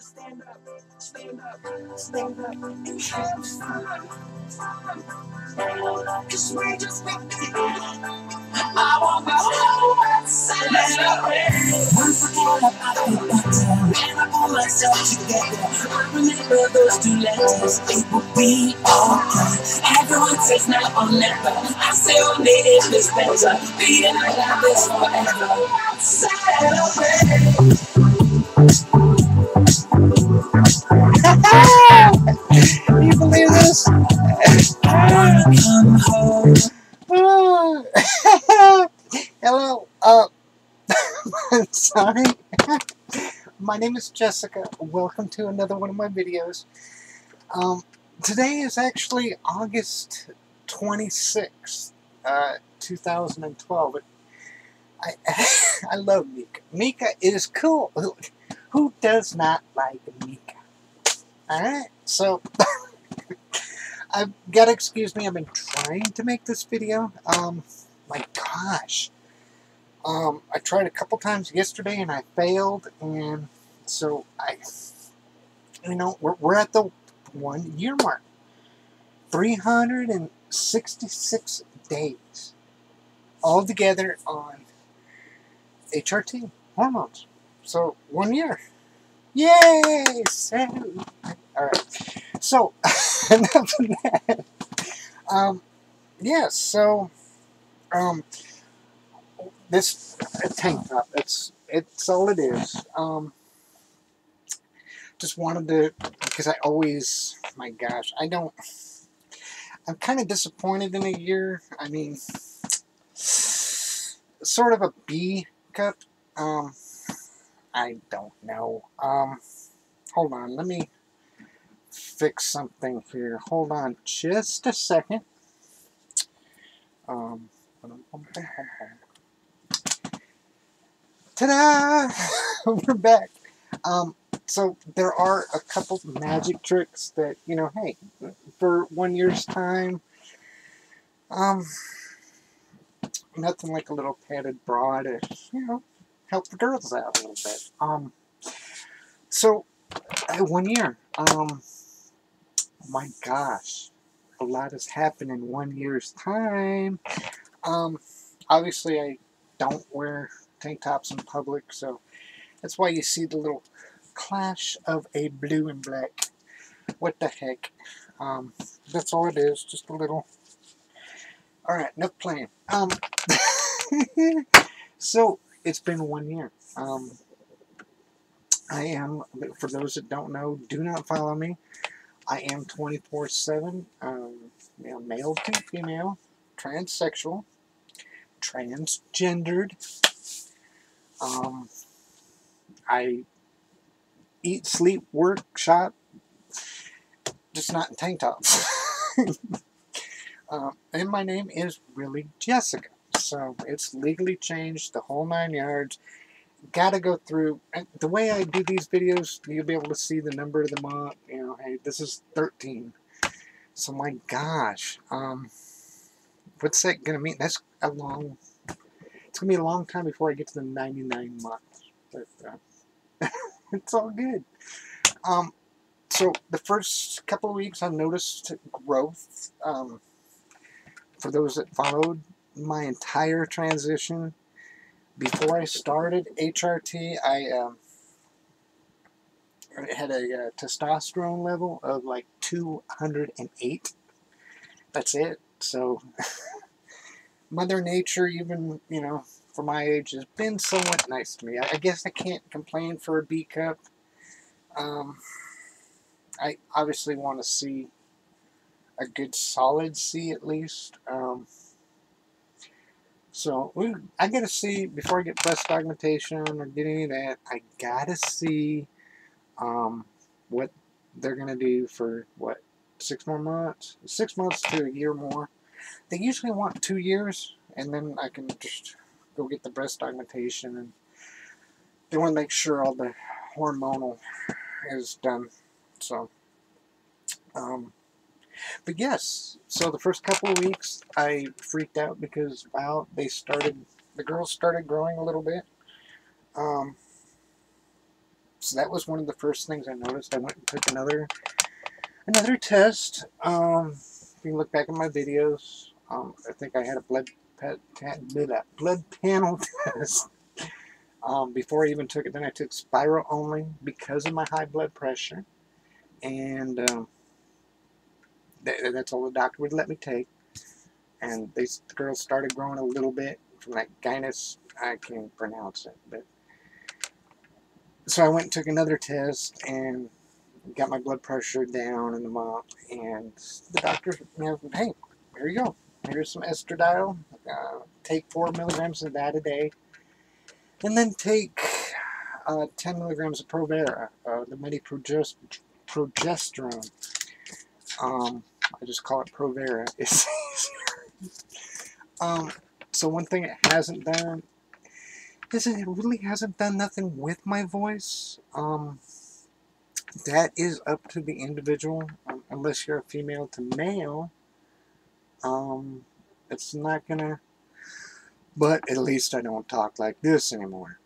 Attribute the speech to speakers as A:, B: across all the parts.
A: Stand up, stand up, stand up, and have fun. Cause we just got begun. I want my whole outside. Once again, about the butter, and I pull myself together. I remember those two letters, it will be alright. Everyone says now or never. I say only if it's better. Being like this forever. Celebrate. Can you believe this? Come home. Hello. I'm sorry. My name is Jessica. Welcome to another one of my videos. Today is actually August 26th, 2012. I love Mika. Mika is cool. Who does not like Mika? Alright, so I've got to excuse me, I've been trying to make this video. My gosh. I tried a couple times yesterday and I failed, and so we're at the 1 year mark. 366 days all together on HRT, hormones. So 1 year. Yay! Alright. So enough of that. This tank top, it's all it is. Just wanted to, because I always, my gosh, I'm kind of disappointed in a year. I mean, sort of a B cup. I don't know. Hold on, let me fix something here. Hold on just a second. Ta-da! We're back. So there are a couple magic tricks that, hey, for 1 year's time, nothing like a little padded bra to, help the girls out a little bit. So 1 year. My gosh, a lot has happened in 1 year's time. Obviously I don't wear tank tops in public, so that's why you see the little clash of a blue and black. What the heck? That's all it is, just a little. Alright, enough playing. So it's been 1 year. I am, for those that don't know, do not follow me. I am 24/7, male to female, transsexual, transgendered. I eat, sleep, work, shop, just not in tank tops. And my name is really Jessica, so it's legally changed, the whole 9 yards. Gotta go through, the way I do these videos, you'll be able to see the number of the month. Hey, this is 13. So my gosh, what's that gonna mean? That's a long, it's gonna be a long time before I get to the 99 months. But it's all good. So the first couple of weeks I noticed growth. For those that followed my entire transition, before I started HRT, I had a testosterone level of like 208. That's it. So Mother Nature, even, for my age, has been somewhat nice to me. I guess I can't complain for a B cup. I obviously want to see a good solid C at least. So I gotta see, before I get breast augmentation or get any of that, I gotta see what they're gonna do for 6 more months, 6 months to a year more. They usually want 2 years, and then I can just go get the breast augmentation, and they want to make sure all the hormonal is done. So but yes, so the first couple of weeks I freaked out because, wow, the girls started growing a little bit. So that was one of the first things I noticed. I went and took another test. If you look back at my videos, I think I had a blood panel test before I even took it. Then I took spiral only because of my high blood pressure, and that's all the doctor would let me take. And the girls started growing a little bit from that gynus. I can't pronounce it, but so I went and took another test and got my blood pressure down in the month. And the doctor, hey, here you go. Here's some estradiol. Take 4 milligrams of that a day, and then take 10 milligrams of Provera, the progesterone. I just call it Provera. It's so one thing it hasn't done is it really hasn't done nothing with my voice. That is up to the individual. Unless you're a female to male, it's not gonna. But at least I don't talk like this anymore.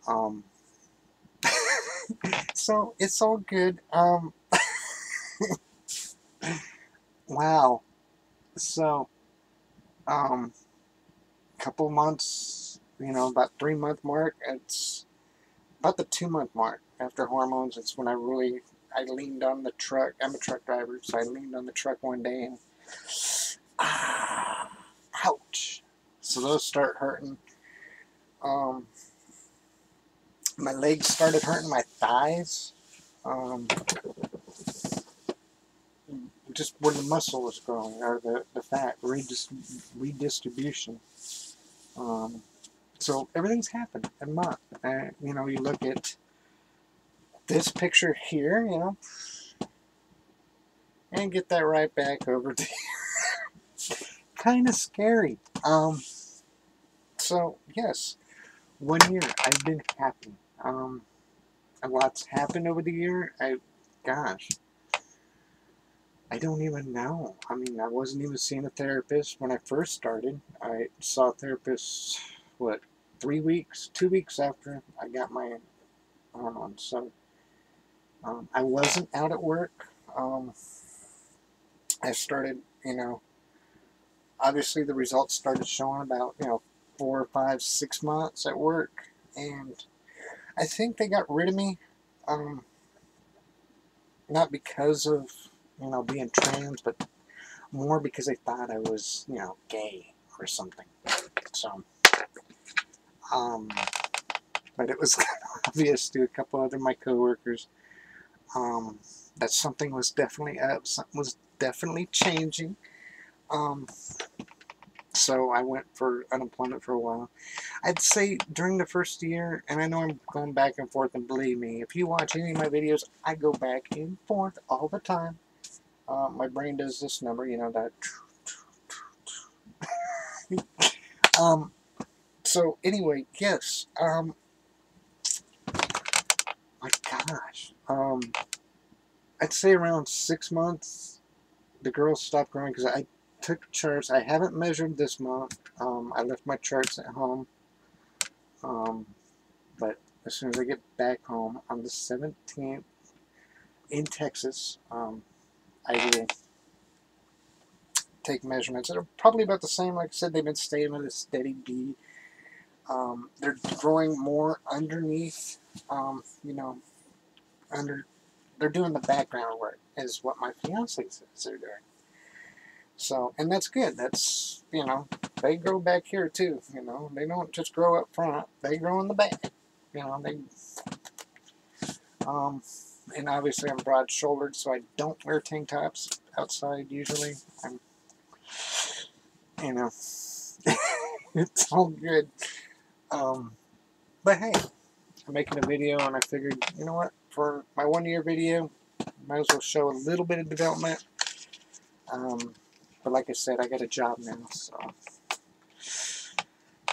A: So it's all good. Wow. So, couple months, about 3-month mark. It's about the 2-month mark after hormones. It's when I leaned on the truck. I'm a truck driver, so I leaned on the truck one day and ouch. So those start hurting. My legs started hurting, my thighs. Just where the muscle was growing, or the fat redistribution. So everything's happened in a month. You look at this picture here, and get that right back over to here. Kind of scary. So yes, 1 year I've been happy. A lot's happened over the year. Gosh, I don't even know. I mean, I wasn't even seeing a therapist when I first started. I saw a therapist, 2 weeks after I got my hormones. So I wasn't out at work. I started, obviously the results started showing about, 4, 5, 6 months at work. And I think they got rid of me, not because of, being trans, but more because they thought I was, gay or something. So, but it was kind of obvious to a couple other my coworkers that something was definitely up, something was definitely changing. So I went for unemployment for a while. I'd say during the first year, and I know I'm going back and forth, and believe me, if you watch any of my videos, I go back and forth all the time. My brain does this number, that. So anyway, yes. My gosh. I'd say around 6 months, the girls stopped growing because I took charts. I haven't measured this month. I left my charts at home. But as soon as I get back home on the 17th in Texas, I will take measurements. They're probably about the same. Like I said, they've been staying at a steady B. They're growing more underneath, they're doing the background work, is what my fiance says they're doing. So, and that's good. That's, they grow back here too. They don't just grow up front. They grow in the back. And obviously I'm broad-shouldered, so I don't wear tank tops outside usually. It's all good. But hey, I'm making a video, and I figured, you know what, for my 1-year video, might as well show a little bit of development. But like I said, I got a job now, so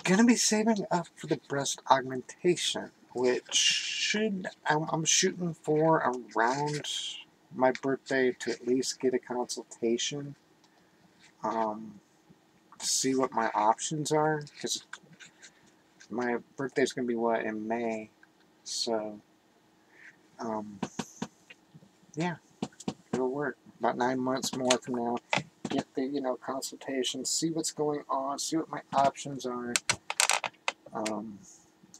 A: gonna be saving up for the breast augmentation, which I'm shooting for around my birthday to at least get a consultation, to see what my options are, because my birthday's gonna be in May, so Yeah, it'll work. About 9 months more from now, get the, consultation, see what's going on, see what my options are.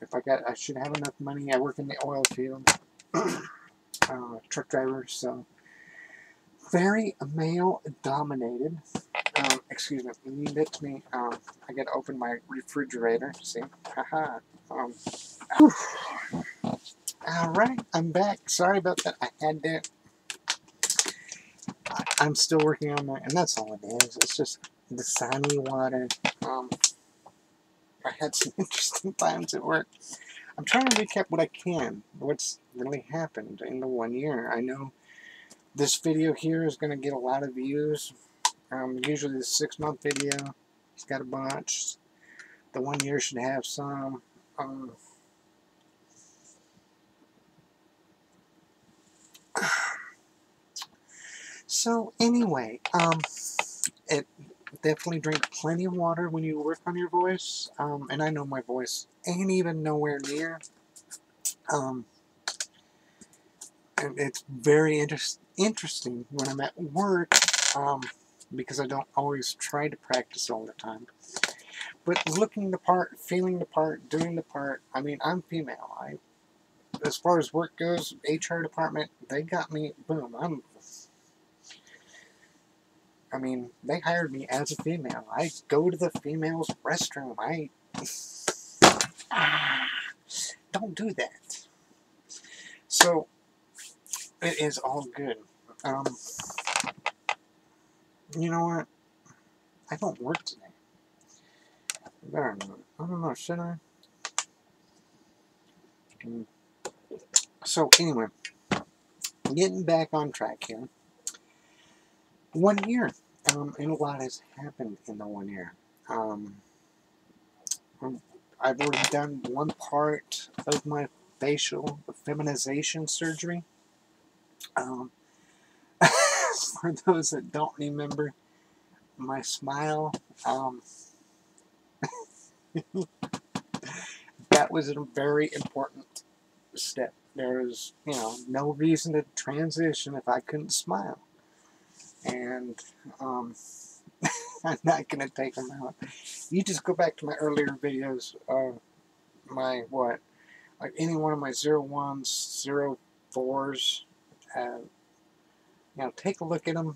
A: If I should have enough money. I work in the oil field, truck driver, so very male dominated. Excuse me, that's me. I gotta open my refrigerator. See, haha. All right, I'm back. Sorry about that. I had to. I'm still working on that, and that's all it is. It's just the sunny water. I had some interesting times at work. I'm trying to recap what I can. What's really happened in the 1 year. I know this video here is going to get a lot of views. Usually the 6-month video, it's got a bunch. The 1 year should have some. So anyway, it definitely drink plenty of water when you work on your voice. And I know my voice ain't even nowhere near. And it's very interesting when I'm at work, because I don't always try to practice all the time. But looking the part, feeling the part, doing the part. I mean, I'm female. As far as work goes, HR department, they got me. Boom. I mean, they hired me as a female. I go to the female's restroom. Don't do that. So it is all good. You know what? I don't work today. I don't know. Should I? So anyway, getting back on track here. 1 year, and a lot has happened in the 1 year. I've already done one part of my facial feminization surgery. For those that don't remember, my smile, that was a very important step. There's, no reason to transition if I couldn't smile. And I'm not going to take them out. You just go back to my earlier videos, like any one of my 01s, 04s, take a look at them,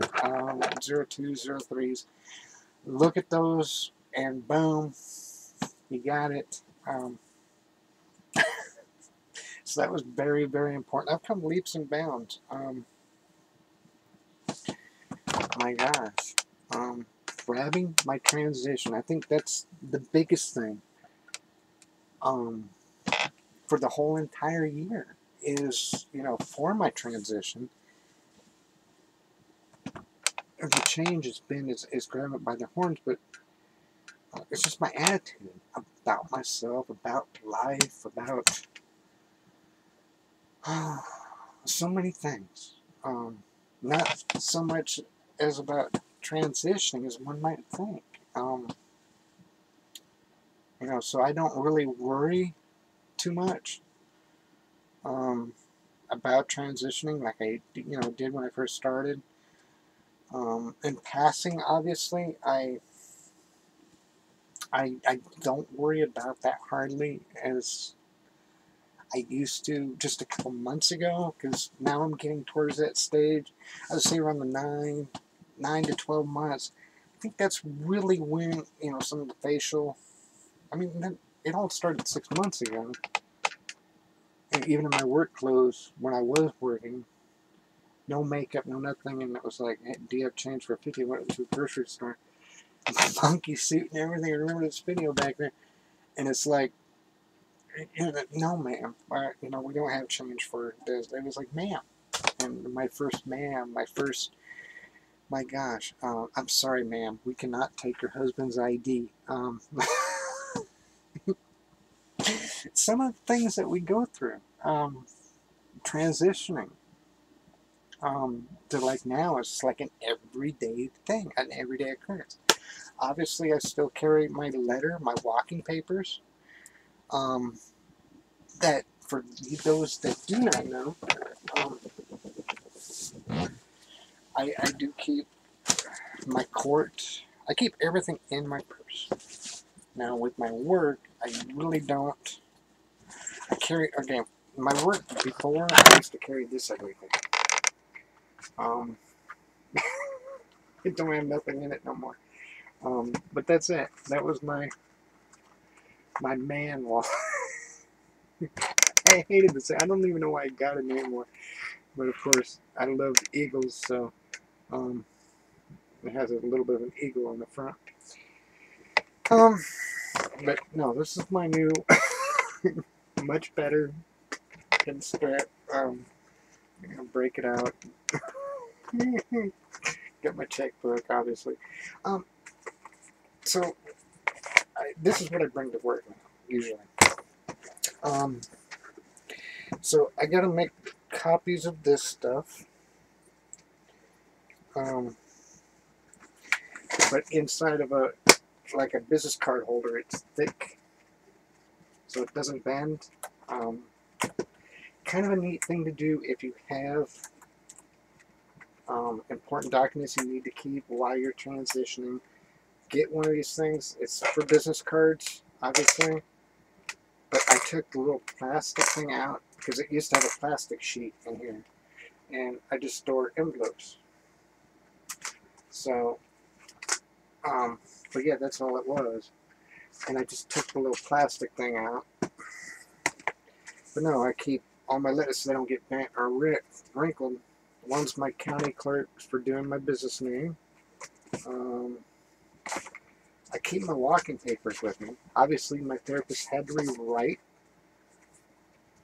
A: 02s, 03s, look at those, and boom, you got it. So that was very, very important. I've come leaps and bounds. My gosh. Grabbing my transition. I think that's the biggest thing for the whole entire year is, for my transition, the change has been is grabbing it by the horns, but it's just my attitude about myself, about life, about so many things. Not so much as about transitioning as one might think. So I don't really worry too much about transitioning like I did when I first started. In passing, obviously, I don't worry about that hardly as I used to just a couple months ago, because now I'm getting towards that stage. I would say around the 9 to 12 months. I think that's really when, some of the facial, it all started 6 months ago. And even in my work clothes, when I was working, no makeup, no nothing, and it was like, hey, do you have change for 50? Went to a grocery store. My monkey suit and everything. I remember this video back there. And it's like, no, ma'am. We don't have change for this. It was like, ma'am. And my first ma'am, my gosh, I'm sorry, ma'am. We cannot take your husband's ID. Some of the things that we go through, transitioning to like now is like an everyday thing, an everyday occurrence. Obviously, I still carry my letter, my walking papers. That for those that do not know, um, I do keep my court. I keep everything in my purse. Now with my work, I really don't. I carry, again, my work before, I used to carry this ugly thing. It don't have nothing in it no more. But that's it. That was my man wall. I hated this. I don't even know why I got it anymore. But of course, I love eagles, so it has a little bit of an eagle on the front. But no, this is my new, much better than strap. I'm gonna break it out. Get my checkbook, obviously. So this is what I bring to work now, usually. So I gotta make copies of this stuff. But inside of like a business card holder, it's thick, so it doesn't bend. Kind of a neat thing to do if you have important documents you need to keep while you're transitioning. Get one of these things. It's for business cards, obviously. But I took the little plastic thing out because it used to have a plastic sheet in here. And I just store envelopes. So, but yeah, that's all it was. And I just took the little plastic thing out. But no, I keep all my letters so they don't get bent or wrinkled. One's my county clerk's for doing my business name. I keep my walking papers with me. Obviously, my therapist had to rewrite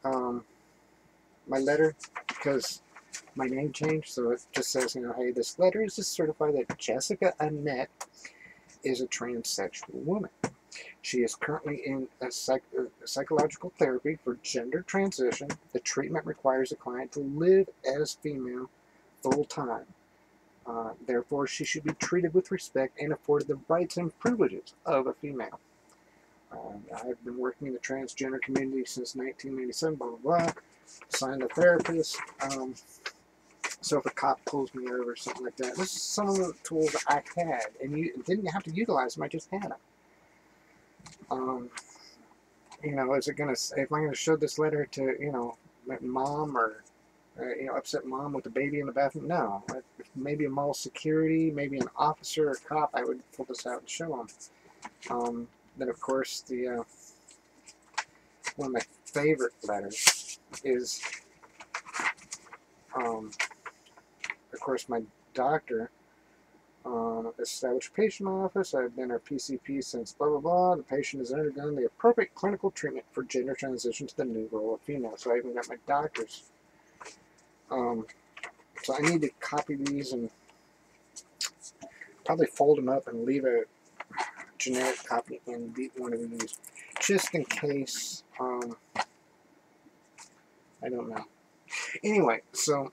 A: my letter because my name changed. So it just says, you know, hey, this letter is to certify that Jessica Annette is a transsexual woman. She is currently in a psychological therapy for gender transition. The treatment requires the client to live as female full-time. Therefore, she should be treated with respect and afforded the rights and privileges of a female. I've been working in the transgender community since 1997, blah, blah, blah. Signed a therapist. So if a cop pulls me over or something like that, this is some of the tools I had, and you didn't have to utilize them, I just had them. You know, is it gonna? If I'm gonna show this letter to, you know, mom or you know, upset mom with the baby in the bathroom? No. Maybe a mall security, maybe an officer or cop, I would pull this out and show them. Then of course the one of my favorite letters is of course my doctor. Established patient office. I've been our PCP since blah, blah, blah. The patient has undergone the appropriate clinical treatment for gender transition to the new role of female. So I even got my doctor's. So I need to copy these and probably fold them up and leave a generic copy in one of these, just in case. I don't know. Anyway, so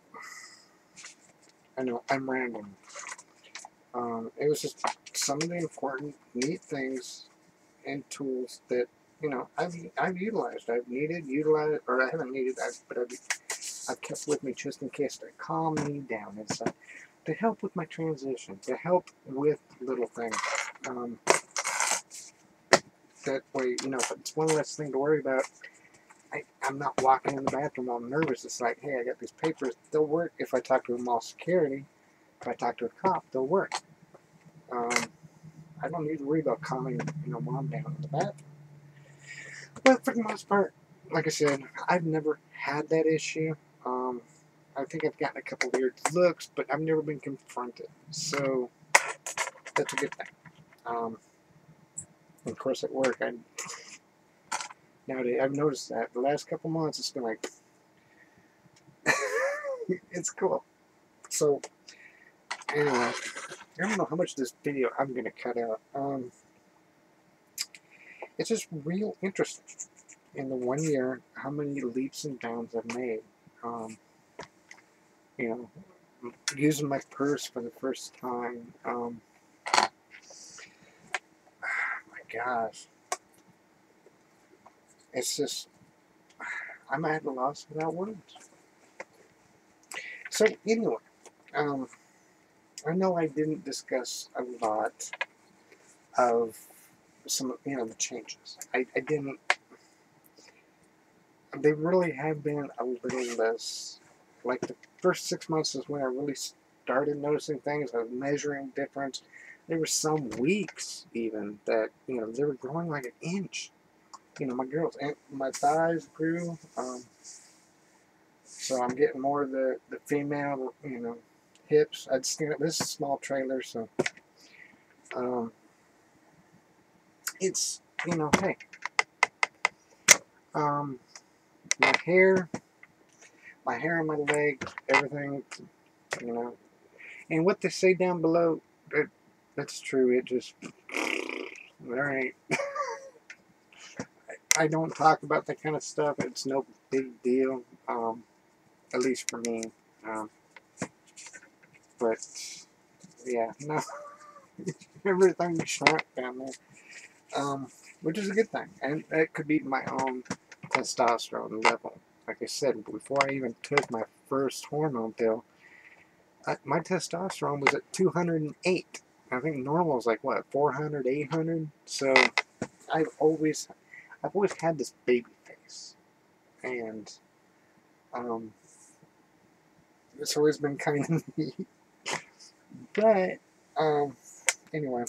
A: I know I'm rambling. It was just some of the important, neat things and tools that, you know, I've utilized. I've utilized, or I haven't needed, but I've kept with me just in case to calm me down and stuff, to help with my transition, to help with little things. That way, you know, it's one less thing to worry about. I'm not walking in the bathroom all nervous. It's like, hey, I got these papers. They'll work if I talk to a mall security. If I talk to a cop, they'll work. I don't need to worry about calming, you know, mom down in the bathroom. But for the most part, like I said, I've never had that issue. I think I've gotten a couple weird looks, but I've never been confronted. So that's a good thing. Of course, at work, nowadays I've noticed that the last couple months it's been like it's cool. So anyway, I don't know how much of this video I'm gonna cut out. It's just real interesting in the 1 year how many leaps and bounds I've made. You know, using my purse for the first time. My gosh, it's just, I'm at a loss without words. So anyway, I know I didn't discuss a lot of some, the changes. I didn't. They really have been a little less. Like the first 6 months is when I really started noticing things. I was measuring difference. There were some weeks even that they were growing like an inch. My girls and my thighs grew. So I'm getting more of the female, hips. I'd stand up. This is a small trailer, so it's hey, my hair on my leg, everything, and what they say down below, that's true. It just there ain't. I don't talk about that kind of stuff. It's no big deal, at least for me. But yeah, no, everything shrunk down there, which is a good thing, and it could be my own testosterone level. Like I said, before I even took my first hormone pill, my testosterone was at 208. I think normal is like what, 400, 800. So I've always had this baby face, and it's always been kind of neat. But anyway,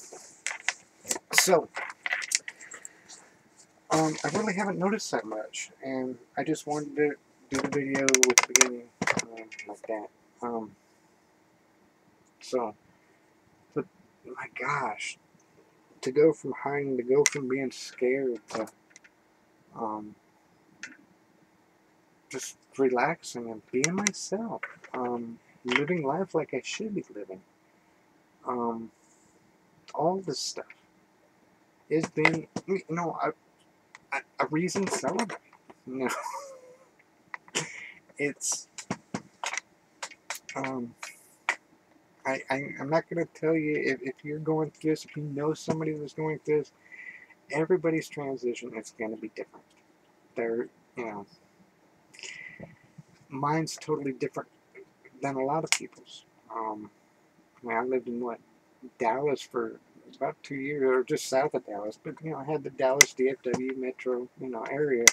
A: so I really haven't noticed that much, and I just wanted to do the video with the beginning like that. So, but my gosh, to go from hiding, to go from being scared to just relaxing and being myself, living life like I should be living. All this stuff has been, a reason to celebrate. It's I'm not going to tell you if you're going through this, if you know somebody that's going through this. Everybody's transition is going to be different. They're, mine's totally different than a lot of people's. I lived in Dallas for about 2 years, or just south of Dallas, but I had the Dallas DFW metro, area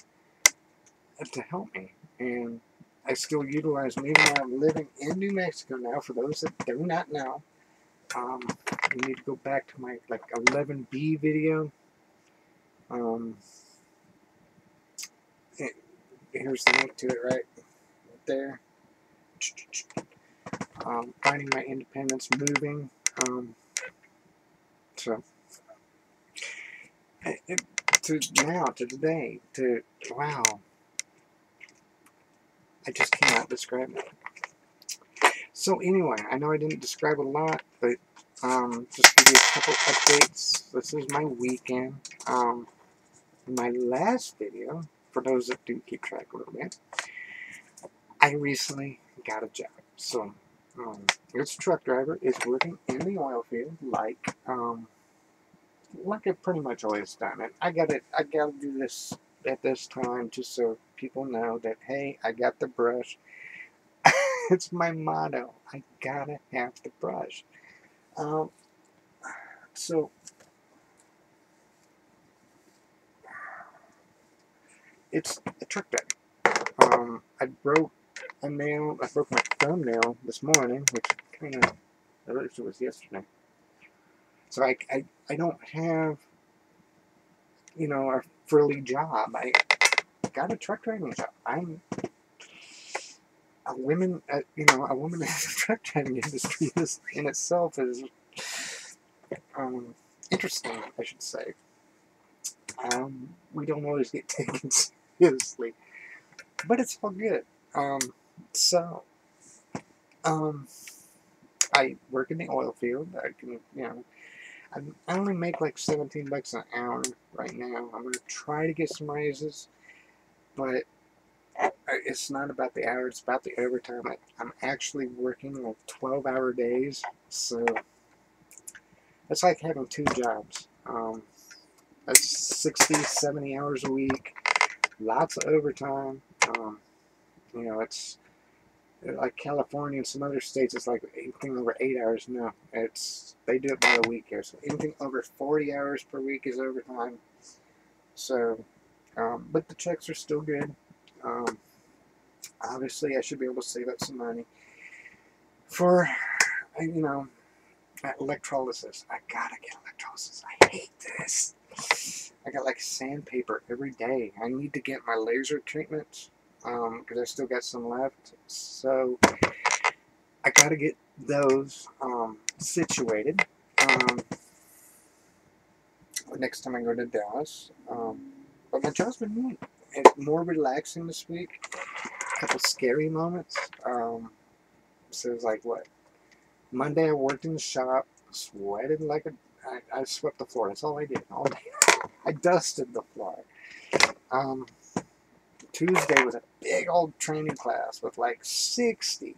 A: to help me, and I still utilize them, even though I'm living in New Mexico now. For those that do not know, you need to go back to my 11B video. Here's the link to it right there. Finding my independence, moving. So to today, wow, I just cannot describe it. So anyway, I know I didn't describe a lot, but just give you a couple updates. This is my weekend. My last video, for those that do keep track a little bit, I recently got a job. So this truck driver is working in the oil field, like I've pretty much always done it. I gotta do this at this time, just so people know that, hey, I got the brush. It's my motto. I gotta have the brush. So it's a truck driver. I broke a nail. I broke my thumbnail this morning, which kind of, I wish it was yesterday. So I don't have, a frilly job. I got a truck driving job. I'm a woman, a woman in the truck driving industry in itself is interesting, I should say. We don't always get taken seriously, but it's all good. So I work in the oil field. I can, I only make like $17 an hour right now. I'm gonna try to get some raises, but it's not about the hours, it's about the overtime. I'm actually working like 12-hour days, so it's like having 2 jobs. That's 60, 70 hours a week, lots of overtime, You know, it's like California and some other states. It's like anything over 8 hours. No, they do it by the week here. So anything over 40 hours per week is overtime. So, but the checks are still good. Obviously, I should be able to save up some money for, you know, electrolysis. I gotta get electrolysis. I hate this. I got like sandpaper every day. I need to get my laser treatments because I still got some left. So I gotta get those situated next time I go to Dallas. But my job's been neat. It's more relaxing this week. A couple scary moments. So it was like what? Monday I worked in the shop, sweated like I swept the floor. That's all I did all day. I dusted the floor. Tuesday was a big old training class with like 60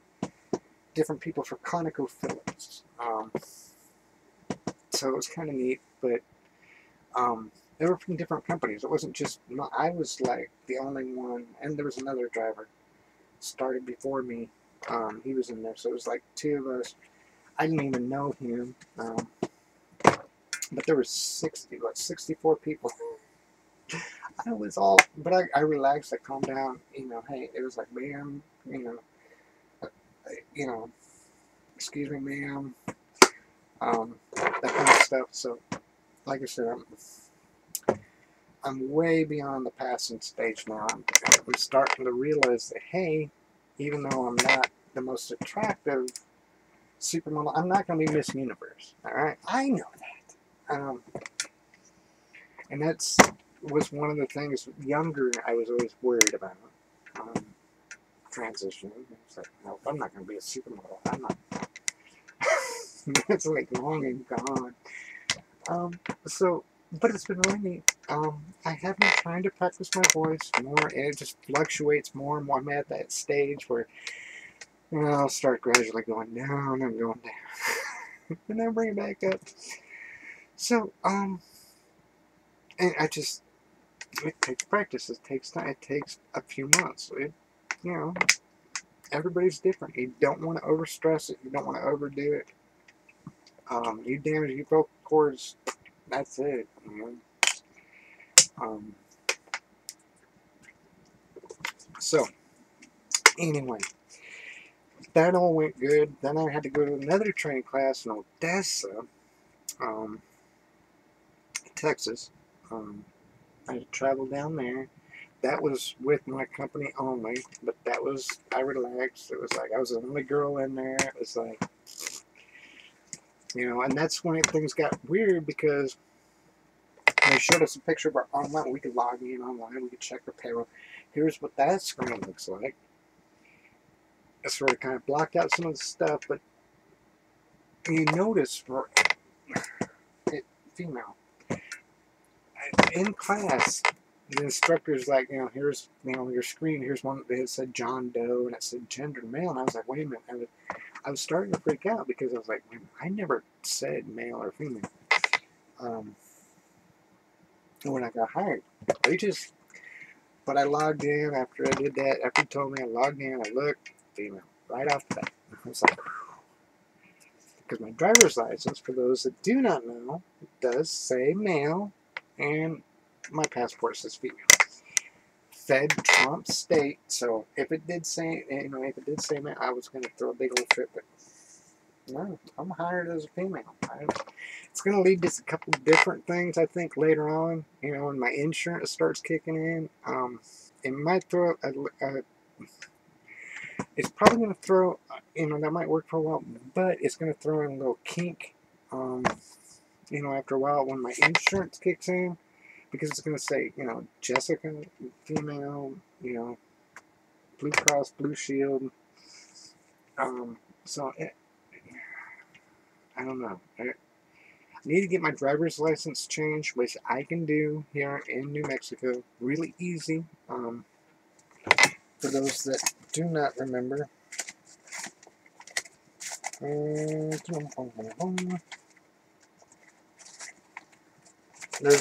A: different people for ConocoPhillips. So it was kind of neat, but they were from different companies. It wasn't just, I was like the only one, and there was another driver started before me. He was in there, so it was like two of us. I didn't even know him, but there were 64 people. I was all, but I relaxed, I calmed down, you know, hey, it was like, ma'am, you know, excuse me, ma'am, that kind of stuff. So, like I said, I'm way beyond the passing stage now. I'm starting to realize that, hey, even though I'm not the most attractive supermodel, I'm not going to be Miss Universe, all right? I know that. And that's was one of the things younger I was always worried about. Transitioning. It's like, no, I'm not going to be a supermodel. I'm not. It's like long and gone. So, but it's been really neat. I have been trying to practice my voice more, and it just fluctuates more and more. I'm at that stage where, you know, I'll start gradually going down and going down, and then bring it back up. So, and it takes practice. It takes time. It takes a few months. You know, everybody's different. You don't want to overstress it. You don't want to overdo it. You damage your vocal cords. That's it. You know. So, anyway, that all went good. Then I had to go to another training class in Odessa, Texas. I had to travel down there. That was with my company only, but I relaxed. It was like I was the only girl in there. It was like, you know, and that's when things got weird because they showed us a picture of our online. We could log in online. We could check our payroll. Here's what that screen looks like. I sort of kind of blocked out some of the stuff, but you notice for female in class, the instructor's like, you know, here's, you know, your screen. Here's one that said John Doe and it said gender male, and I was like, wait a minute. I was starting to freak out because I was like, wait a minute, I never said male or female. When I got hired, but I logged in after I did that. After he told me, I logged in. I looked, female, right off the bat. I was like, because my driver's license, for those that do not know, does say male, and my passport says female. Fed Trump state, so if it did say, you know, if it did say male, I was going to throw a big old fit, but no, I'm hired as a female. It's going to lead to a couple different things, I think, later on, you know, when my insurance starts kicking in. It might throw it's probably going to throw, you know, that might work for a while, but it's going to throw in a little kink, you know, after a while when my insurance kicks in, because it's going to say, you know, Jessica, female, you know, Blue Cross, Blue Shield. So, I don't know. I need to get my driver's license changed, which I can do here in New Mexico. Really easy. For those that do not remember. There's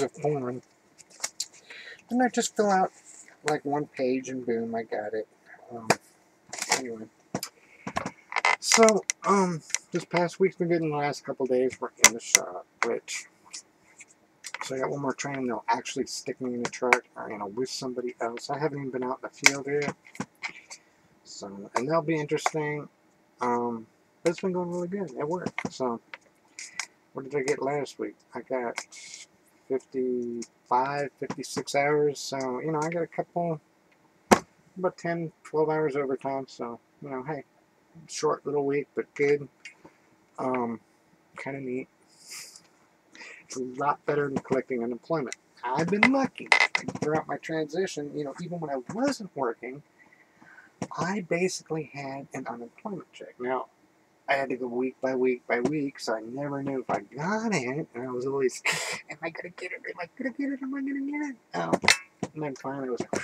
A: a form. And I just fill out like one page and boom, I got it. Anyway. So, this past week's been good, and the last couple of days we're in the shop, so I got one more training. They'll actually stick me in the truck, or, with somebody else. I haven't even been out in the field yet. So, and that'll be interesting. But it's been going really good at work. So, what did I get last week? I got 55, 56 hours. So, I got a couple, about 10, 12 hours overtime. So, hey, short little week, but good. Kind of neat. It's a lot better than collecting unemployment. I've been lucky throughout my transition. Even when I wasn't working, I basically had an unemployment check. Now, I had to go week by week by week, so I never knew if I got it. And I was always, am I going to get it? Am I going to get it? Am I going to get it? And then finally I was like, I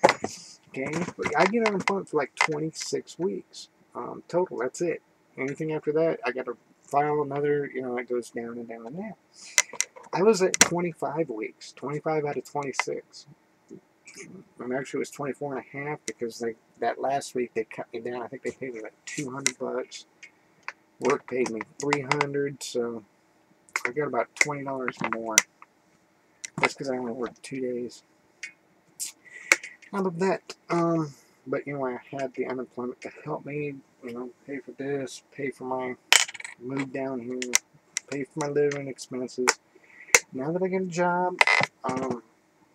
A: got it. Okay, but I get unemployment for like 26 weeks total. That's it. Anything after that, I got to file another, it goes down and down and down. I was at 25 weeks, 25 out of 26. And actually it was 24 and a half because that last week they cut me down. I think they paid me like $200. Work paid me $300, so I got about $20 more. That's because I only worked 2 days. Out of that, but I had the unemployment to help me, pay for this, pay for my move down here, pay for my living expenses. Now that I get a job,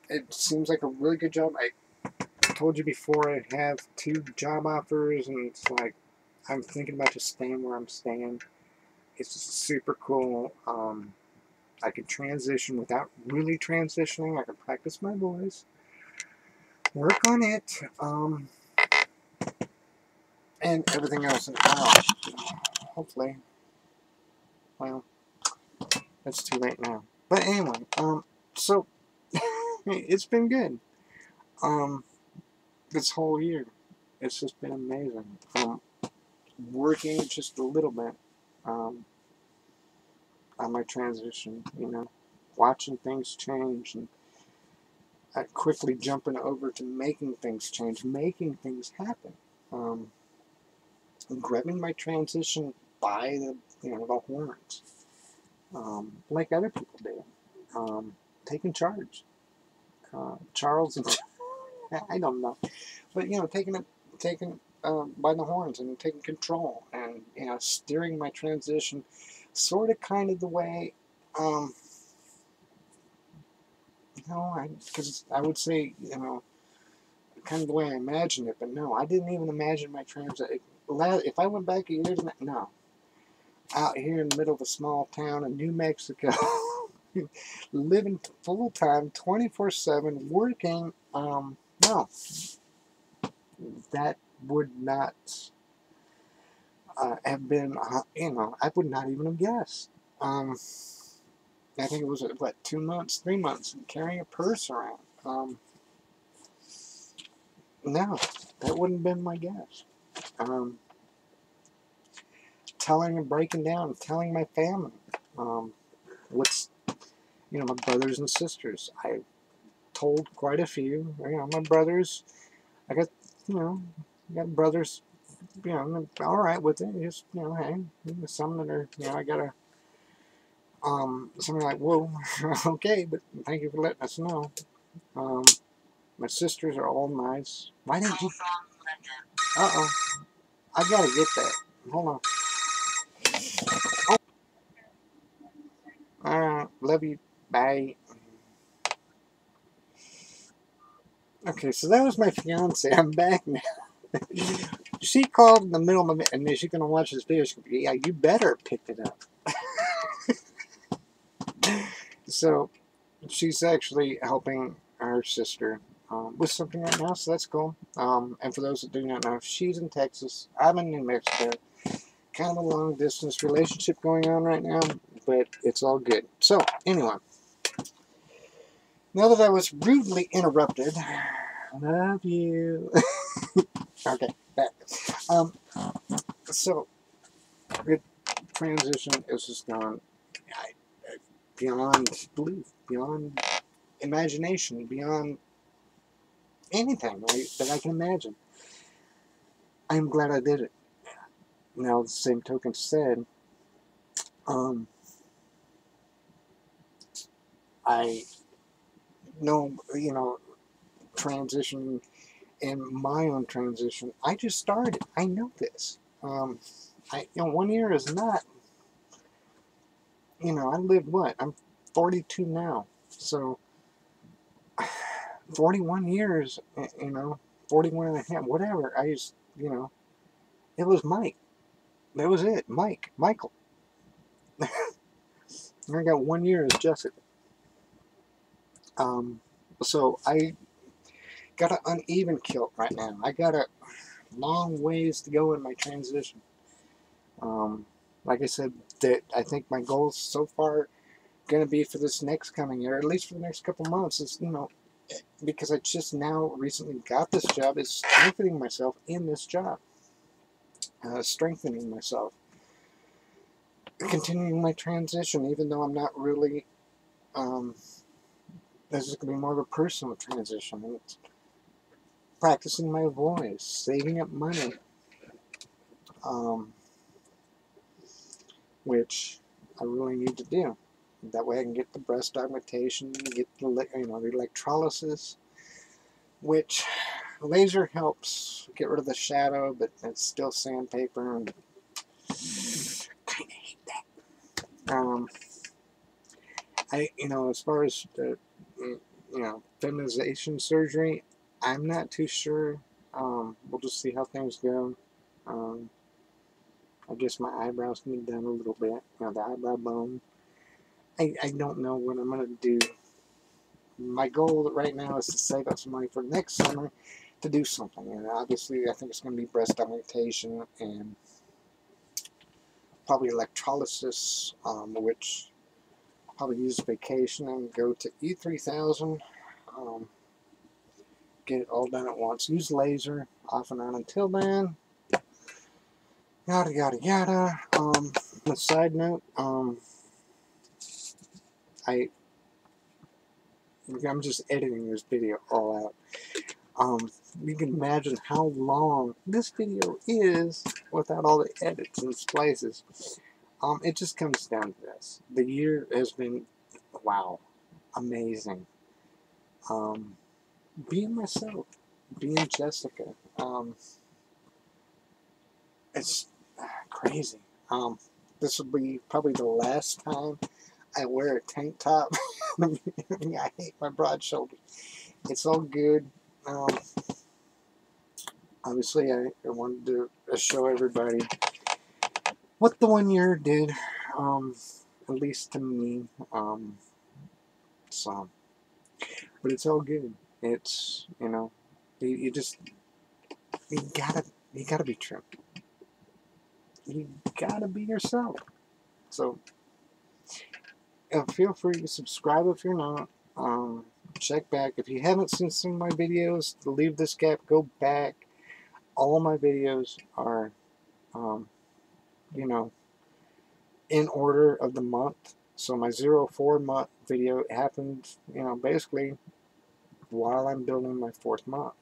A: it seems like a really good job. I told you before I have 2 job offers, and it's like I'm thinking about just staying where I'm staying. It's just super cool. I can transition without really transitioning. I can practice my voice, work on it, and everything else as well. Hopefully. Well, it's too late now. But anyway, so it's been good. This whole year, it's just been amazing. Working just a little bit on my transition, watching things change, and quickly jumping over to making things change, making things happen. Grabbing my transition by the horns, like other people do. Taking charge. Charles and I don't know, but taking by the horns and taking control and steering my transition, sort of kind of the way because I would say kind of the way I imagined it, but no, I didn't even imagine my transition. If I went back a year, no, out here in the middle of a small town in New Mexico. Living full time, 24/7, working. No, that would not have been. I would not even have guessed. I think it was 2 months, 3 months, carrying a purse around. No, that wouldn't have been my guess. Telling and breaking down, telling my family what's my brothers and sisters. I told quite a few. My brothers. I got brothers. I'm all right with it. Just hey, some that are I gotta. Some are like, whoa, okay, but thank you for letting us know. My sisters are all nice. Why didn't you? Uh-oh. I gotta get that. Hold on. Oh. Alright. Love you. Bye. Okay, so that was my fiance. I'm back now. She called in the middle of it, and she's gonna watch this video. She's gonna be, yeah, you better pick it up. So, she's actually helping her sister with something right now, so that's cool. And for those that do not know, she's in Texas. I'm in New Mexico. Kind of a long distance relationship going on right now, but it's all good. So, anyway, now that I was rudely interrupted, love you. Okay, back. So, the transition is just gone beyond belief, beyond imagination, beyond anything that I can imagine. I'm glad I did it. Now, the same token said, um, I know, transitioning and my own transition. I just started. I know this. 1 year is not, I lived what? I'm 42 now. So 41 years, 41 and a half, whatever. I just, it was Mike. That was it. Michael. I got 1 year as Jessica. So I got an uneven kilt right now. I got a long ways to go in my transition. Like I said, that I think my goals so far going to be for this next coming year, at least for the next couple months, is, because I just now recently got this job, is strengthening myself in this job, strengthening myself, continuing my transition, even though I'm not really, this is going to be more of a personal transition. It's practicing my voice, saving up money, which I really need to do. That way I can get the breast augmentation, get the, the electrolysis, which laser helps get rid of the shadow, but it's still sandpaper, and kind of hate that. As far as the, feminization surgery, I'm not too sure. We'll just see how things go. I guess my eyebrows need done a little bit, the eyebrow bone. I don't know what I'm going to do. My goal right now is to save up some money for next summer to do something. And obviously, I think it's going to be breast augmentation and probably electrolysis, which I'll probably use vacation and go to E3000. Get it all done at once. Use laser off and on until then. Yada, yada, yada. On a side note, I'm just editing this video all out. You can imagine how long this video is without all the edits and splices. It just comes down to this. The year has been, wow, amazing. Being myself, being Jessica, it's crazy. This will be probably the last time I wear a tank top. I hate my broad shoulders. It's all good. Obviously, I wanted to show everybody what the 1 year did, at least to me. So, but it's all good. It's, you just, you gotta be true. You gotta be yourself. So, feel free to subscribe if you're not. Check back. If you haven't seen some of my videos, leave this gap, go back. All my videos are, in order of the month. So my 04 month video happened, basically while I'm building my 4th month.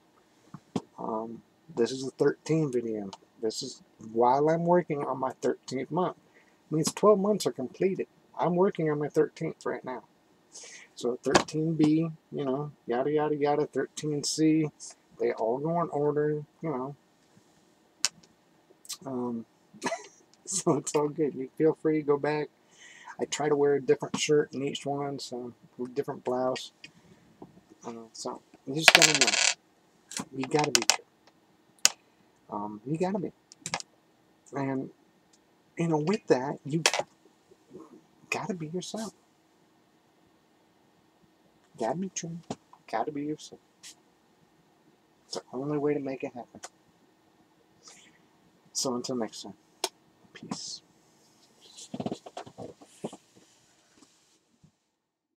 A: This is a 13 video. This is while I'm working on my 13th month. It means 12 months are completed. I'm working on my 13th right now. So 13B, yada, yada, yada, 13C, they all go in order, so it's all good. You feel free to go back. I try to wear a different shirt in each one, so a different blouse. So you just gotta know. You gotta be true. You gotta be. And, with that, you gotta be yourself. Gotta be true. Gotta be yourself. It's the only way to make it happen. So until next time, peace.